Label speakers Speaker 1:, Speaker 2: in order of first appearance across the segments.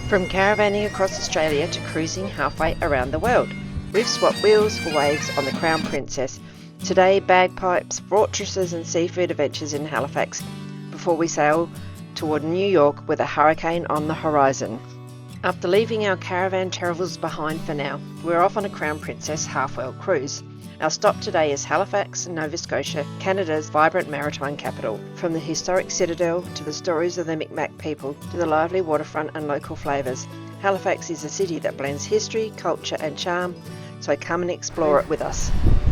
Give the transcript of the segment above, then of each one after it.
Speaker 1: From caravanning across Australia to cruising halfway around the world, we've swapped wheels for waves on the Crown Princess. Today, bagpipes, fortresses and seafood adventures in Halifax before we sail toward New York with a hurricane on the horizon. After leaving our caravan travels behind for now, we're off on a Crown Princess half-world cruise. Our stop today is Halifax, Nova Scotia, Canada's vibrant maritime capital. From the historic Citadel to the stories of the Micmac people to the lively waterfront and local flavours, Halifax is a city that blends history, culture and charm, so come and explore it with us.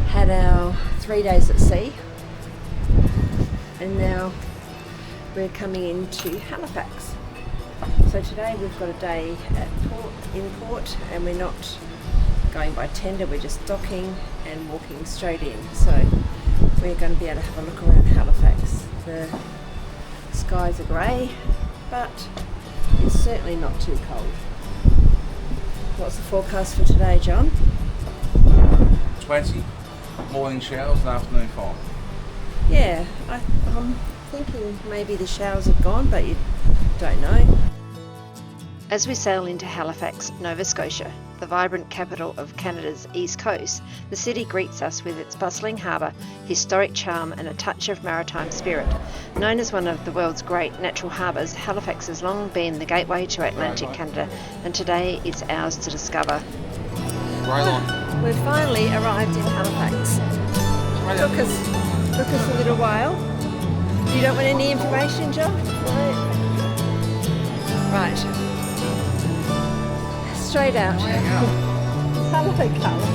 Speaker 2: Had our 3 days at sea and now we're coming into Halifax. So today we've got a day in port and we're not going by tender, we're just docking and walking straight in. So we're going to be able to have a look around Halifax. The skies are grey, but it's certainly not too cold. What's the forecast for today, John?
Speaker 3: 20, morning showers and afternoon fog.
Speaker 2: Yeah, I'm thinking maybe the showers have gone, but you don't know.
Speaker 1: As we sail into Halifax, Nova Scotia, the vibrant capital of Canada's east coast, the city greets us with its bustling harbour, historic charm and a touch of maritime spirit. Known as one of the world's great natural harbours, Halifax has long been the gateway to Atlantic Canada, and today it's ours to discover.
Speaker 2: We've finally arrived in Halifax. Took us a little while. You don't want any information, John? No. Right. Straight out. Hello, Carla.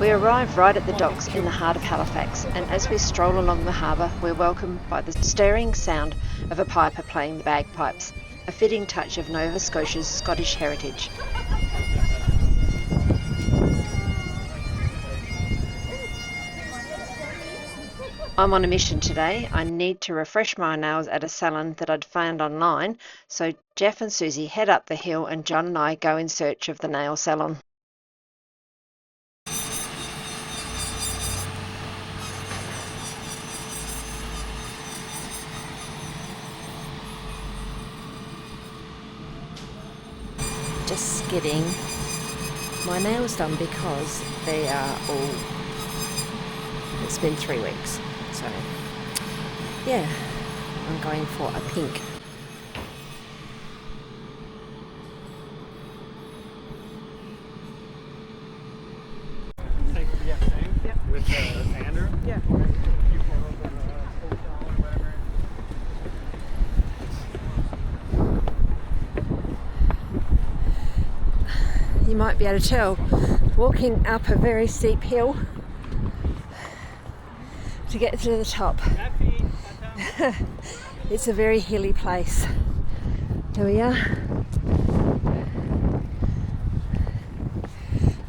Speaker 1: We arrive right at the docks in the heart of Halifax, and as we stroll along the harbour, we're welcomed by the stirring sound of a piper playing the bagpipes, a fitting touch of Nova Scotia's Scottish heritage. I'm on a mission today. I need to refresh my nails at a salon that I'd found online, so Jeff and Susie head up the hill and John and I go in search of the nail salon. Just getting my nails done because they are all, it's been 3 weeks. So, yeah, I'm going for a pink.
Speaker 4: With Andrew? Yeah.
Speaker 2: You might be able to tell, walking up a very steep hill to get to the top. It's a very hilly place. There we are.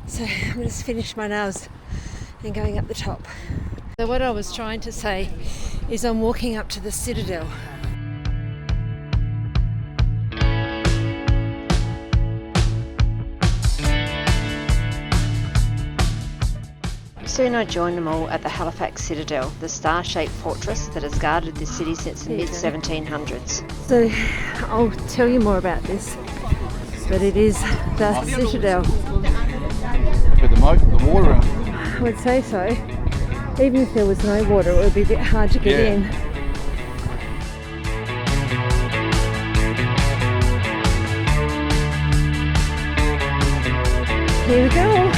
Speaker 2: So I'm just finished my nails and going up the top. So what I was trying to say is I'm walking up to the Citadel.
Speaker 1: Soon I joined them all at the Halifax Citadel, the star-shaped fortress that has guarded this city since the mid-1700s.
Speaker 2: So I'll tell you more about this, but it is the Citadel.
Speaker 3: With the water in.
Speaker 2: I would say so. Even if there was no water, it would be a bit hard to get in. Here we go.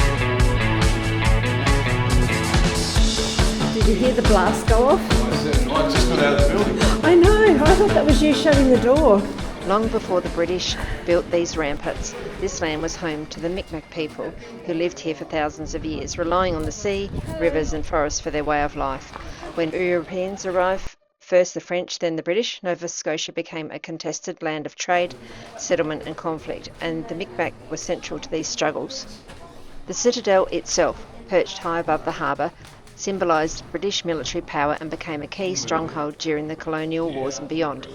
Speaker 2: Did you hear the blast go off?
Speaker 3: I just got out of the building.
Speaker 2: I know, I thought that was you shutting the door.
Speaker 1: Long before the British built these ramparts, this land was home to the Micmac people who lived here for thousands of years, relying on the sea, rivers and forests for their way of life. When Europeans arrived, first the French, then the British, Nova Scotia became a contested land of trade, settlement and conflict, and the Micmac were central to these struggles. The Citadel itself, perched high above the harbour, symbolised British military power and became a key stronghold during the colonial wars and beyond.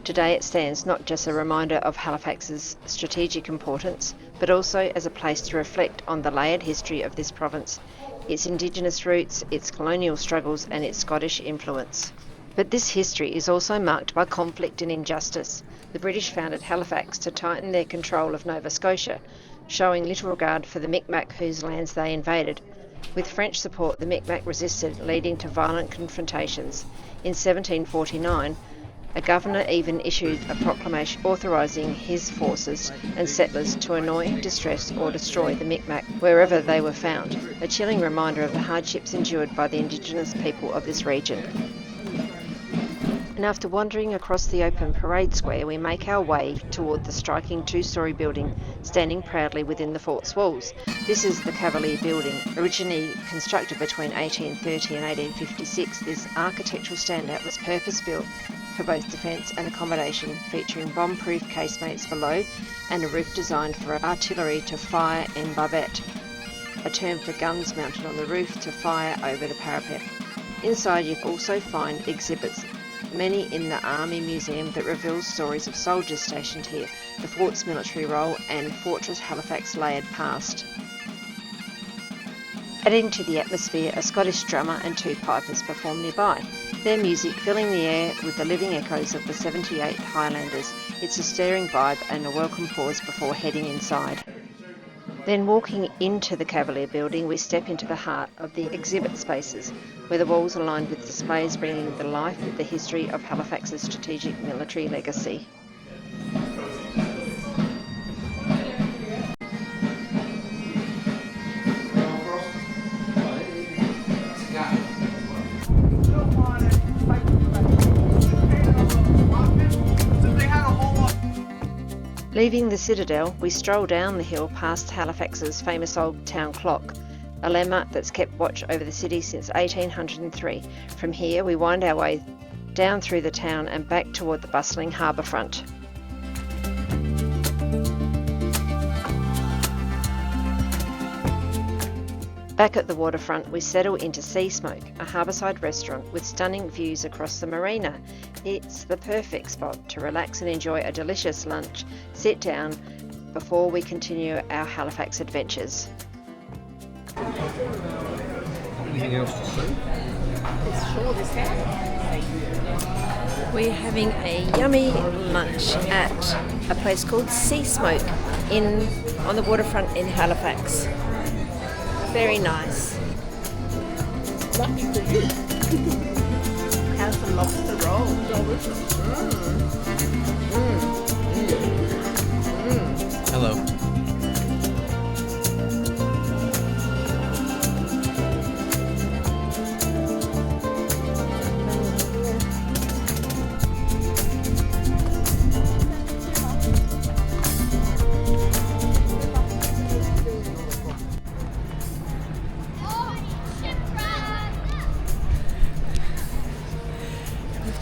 Speaker 1: Today it stands not just a reminder of Halifax's strategic importance, but also as a place to reflect on the layered history of this province. its Indigenous roots, its colonial struggles and its Scottish influence. But this history is also marked by conflict and injustice. The British founded Halifax to tighten their control of Nova Scotia, showing little regard for the Micmac whose lands they invaded. With French support, the Micmac resisted, leading to violent confrontations. In 1749, a governor even issued a proclamation authorising his forces and settlers to annoy, distress or destroy the Micmac wherever they were found, a chilling reminder of the hardships endured by the Indigenous people of this region. And after wandering across the open parade square, we make our way toward the striking two-storey building standing proudly within the fort's walls. This is the Cavalier Building. Originally constructed between 1830 and 1856, this architectural standout was purpose-built for both defence and accommodation, featuring bomb-proof casemates below and a roof designed for artillery to fire en barbette, a term for guns mounted on the roof to fire over the parapet. Inside you also find exhibits, many in the Army Museum, that reveals stories of soldiers stationed here, the fort's military role and Fortress Halifax layered past. Adding to the atmosphere, a Scottish drummer and two pipers perform nearby, their music filling the air with the living echoes of the 78 Highlanders. It's a stirring vibe and a welcome pause before heading inside. Then walking into the Cavalier Building, we step into the heart of the exhibit spaces, where the walls are lined with displays bringing to life the history of Halifax's strategic military legacy. Leaving the Citadel, we stroll down the hill past Halifax's famous old town clock, a landmark that's kept watch over the city since 1803. From here, we wind our way down through the town and back toward the bustling harbourfront. Back at the waterfront, we settle into Sea Smoke, a harbourside restaurant with stunning views across the marina. It's the perfect spot to relax and enjoy a delicious lunch, sit down before we continue our Halifax adventures.
Speaker 3: Anything else to see?
Speaker 2: We're having a yummy lunch at a place called Sea Smoke on the waterfront in Halifax. Very nice. How's the lobster roll?
Speaker 3: Hello.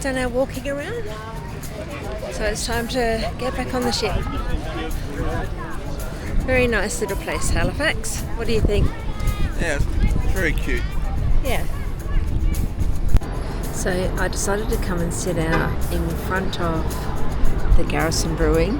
Speaker 2: Done our walking around, so it's time to get back on the ship. Very nice little place, Halifax. What do you think?
Speaker 3: Yeah, it's very cute.
Speaker 2: Yeah. So I decided to come and sit out in front of the Garrison Brewing.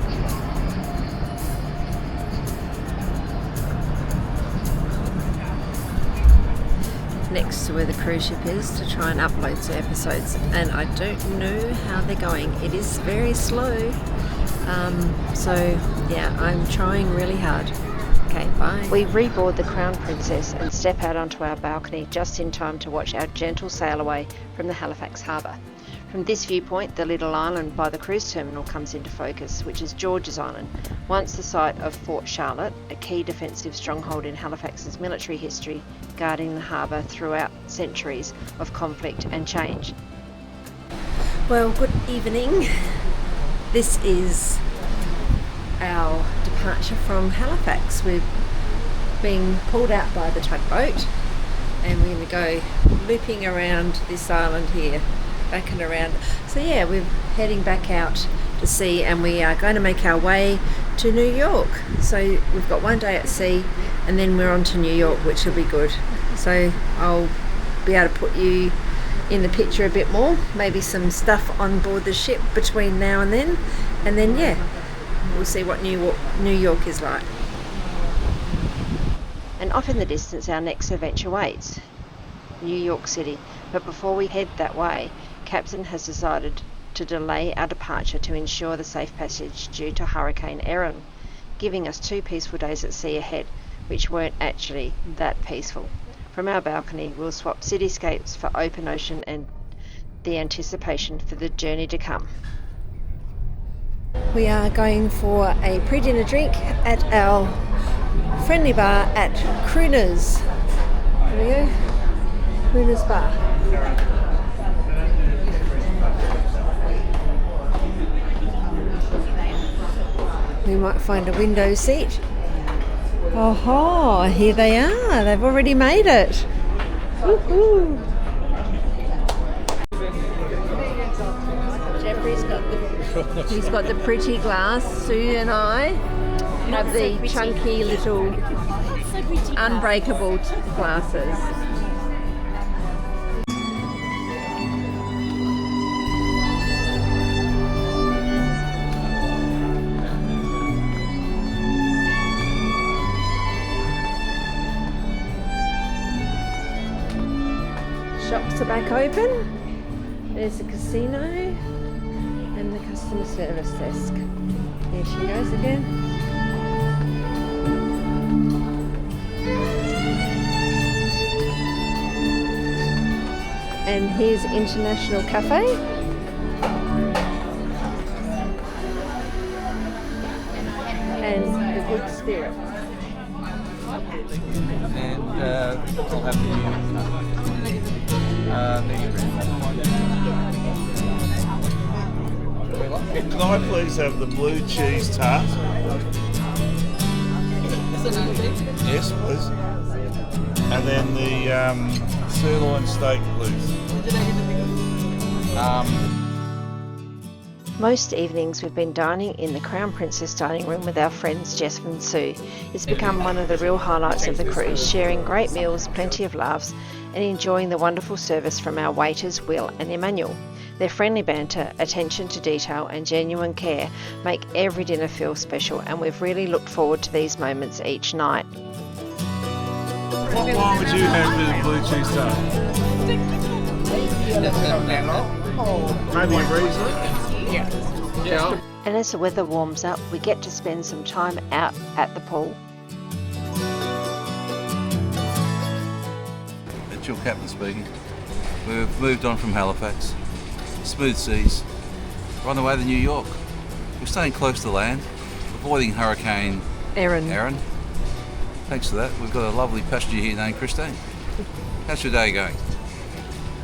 Speaker 2: Next to where the cruise ship is, to try and upload some episodes, and I don't know how they're going. It is very slow, so yeah, I'm trying really hard. Okay, bye.
Speaker 1: We reboard the Crown Princess and step out onto our balcony just in time to watch our gentle sail away from the Halifax Harbour. From this viewpoint, the little island by the cruise terminal comes into focus, which is George's Island, once the site of Fort Charlotte, a key defensive stronghold in Halifax's military history, guarding the harbour throughout centuries of conflict and change.
Speaker 2: Well, good evening. This is our departure from Halifax. We're being pulled out by the tugboat and we're going to go looping around this island here, back and around. So yeah, we're heading back out to sea and we are going to make our way to New York. So we've got one day at sea and then we're on to New York, which will be good. So I'll be able to put you in the picture a bit more, maybe some stuff on board the ship between now and then yeah, we'll see what New York is like.
Speaker 1: And off in the distance our next adventure waits, New York City. But before we head that way, Captain has decided to delay our departure to ensure the safe passage due to Hurricane Erin, giving us 2 peaceful days at sea ahead, which weren't actually that peaceful. From our balcony, we'll swap cityscapes for open ocean and the anticipation for the journey to come.
Speaker 2: We are going for a pre-dinner drink at our friendly bar at Crooner's. There we go, Crooner's Bar. We might find a window seat. Oh, here they are. They've already made it. Woohoo! Jeffrey's got the pretty glass. Sue and I have the chunky little unbreakable glasses. Shops are back open. There's the casino and the customer service desk. There she goes again. And here's International Cafe. And the Good Spirit.
Speaker 3: And I'll have
Speaker 5: Can I please have the blue cheese tart? Yes, please. And then the sirloin steak, please.
Speaker 1: Most evenings we've been dining in the Crown Princess dining room with our friends Jess and Sue. It's become one of the real highlights of the cruise, sharing great meals, plenty of laughs, and enjoying the wonderful service from our waiters Will and Emmanuel. Their friendly banter, attention to detail and genuine care make every dinner feel special, and we've really looked forward to these moments each night.
Speaker 5: What wine would you have with the blue cheese tart? Maybe a Riesling? Yeah.
Speaker 1: And as the weather warms up, we get to spend some time out at the pool.
Speaker 6: It's your captain speaking. We've moved on from Halifax. Smooth seas. We're on the way to New York. We're staying close to land, avoiding Hurricane Erin. Thanks for that. We've got a lovely passenger here named Christine. How's your day going?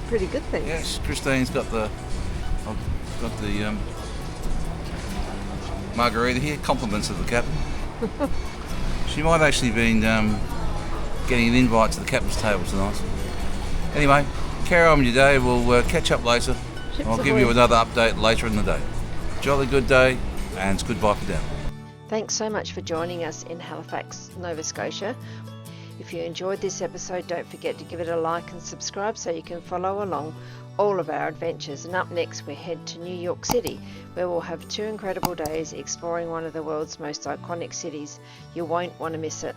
Speaker 2: Pretty good, thanks.
Speaker 6: Yes, Christine's got the margarita here. Compliments of the captain. She might actually been getting an invite to the captain's table tonight. Anyway, carry on with your day. We'll catch up later. I'll give you another update later in the day. Jolly good day, and it's goodbye for now.
Speaker 1: Thanks so much for joining us in Halifax, Nova Scotia. If you enjoyed this episode, don't forget to give it a like and subscribe so you can follow along all of our adventures. And up next, we head to New York City, where we'll have 2 incredible days exploring one of the world's most iconic cities. You won't want to miss it.